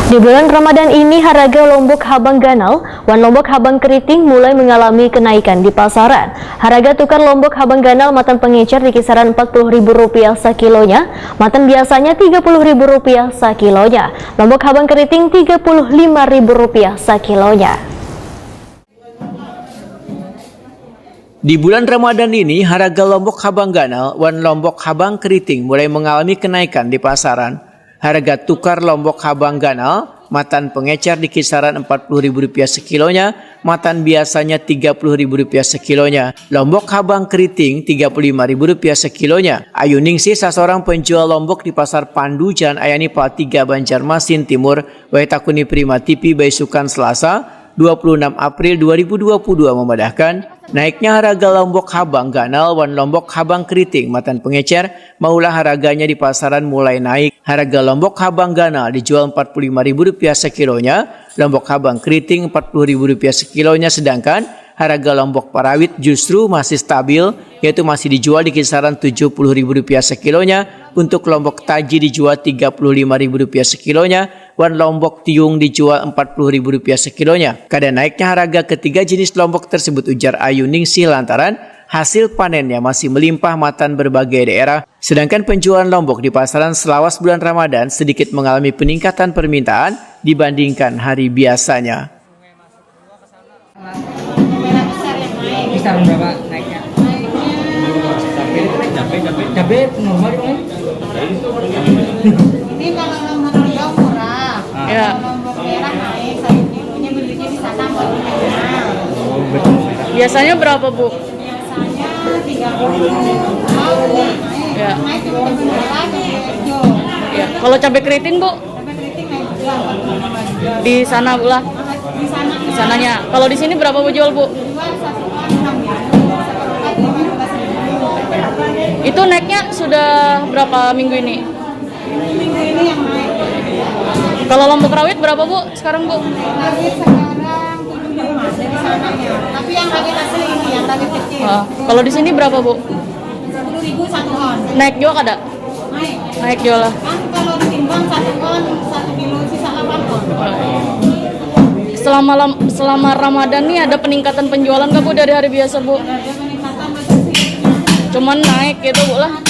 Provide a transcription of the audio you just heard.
Di bulan Ramadan ini, harga lombok habang ganal, wan lombok habang keriting mulai mengalami kenaikan di pasaran. Harga tukar lombok habang ganal matan pengecer di kisaran Rp40.000 sekilonya, matan biasanya Rp30.000 sekilonya. Lombok habang keriting Rp35.000 sekilonya. Di bulan Ramadan ini, harga lombok habang ganal wan lombok habang keriting mulai mengalami kenaikan di pasaran. Harga tukar lombok habang ganal, matan pengecer di kisaran Rp40.000 sekilonya, matan biasanya Rp30.000 sekilonya. Lombok habang keriting Rp35.000 sekilonya. Ayu Ningsih, seorang penjual lombok di Pasar Pandu, Jalan Ayani Pal 3 Banjarmasin Timur, Waitakuni Prima TV Baisukan Selasa, 26 April 2022 memedahkan naiknya harga lombok habang ganal wan lombok habang keriting matan pengecer maulah harganya di pasaran mulai naik. Harga lombok habang ganal dijual Rp45.000 sekilonya, lombok habang keriting Rp40.000 sekilonya, sedangkan harga lombok parawit justru masih stabil, yaitu masih dijual di kisaran Rp70.000 sekilonya. Untuk lombok taji dijual Rp35.000 sekilonya, wan lombok tiung dijual Rp40.000 sekilonya. Kadang naiknya harga ketiga jenis lombok tersebut, ujar Ayu Ningsih, lantaran hasil panennya masih melimpah matan berbagai daerah. Sedangkan penjualan lombok di pasaran selawas bulan Ramadan sedikit mengalami peningkatan permintaan dibandingkan hari biasanya. Kisaran berapa naiknya? Cabai normal kan? Ini kalau lombok hijau murah, Ya. kalau lombok merah naik, saya kilonya belinya di sana baru mahal. Biasanya berapa, Bu? Biasanya 30.000. Ya. Naik itu berbeda hijau. Ya. Kalau cabai keriting, Bu? Cabai keriting naik juga 45 Di sana pula. di sana. Di sananya. Kalau di sini berapa Bu jual, Bu? Jual 1 ton 6.000, 1 ton 15.000. Itu naiknya sudah berapa minggu ini? Minggu ini yang naik. Kalau lombok rawit berapa, Bu? Sekarang, Bu? Rawit sekarang 75 dari sananya. Tapi yang rawit asli ini, yang rawit kecil. Kalau di sini berapa, Bu? 10.000 1 ton. Naik juga kada? Naik. Naik juga lah. Kan kalau ditimbang 1 ton 1 kilo sisa 8 ton. Selama Ramadan nih ada peningkatan penjualan nggak, Bu, dari hari biasa, Bu? Ada peningkatan masih sih. Cuman naik gitu, Bu lah.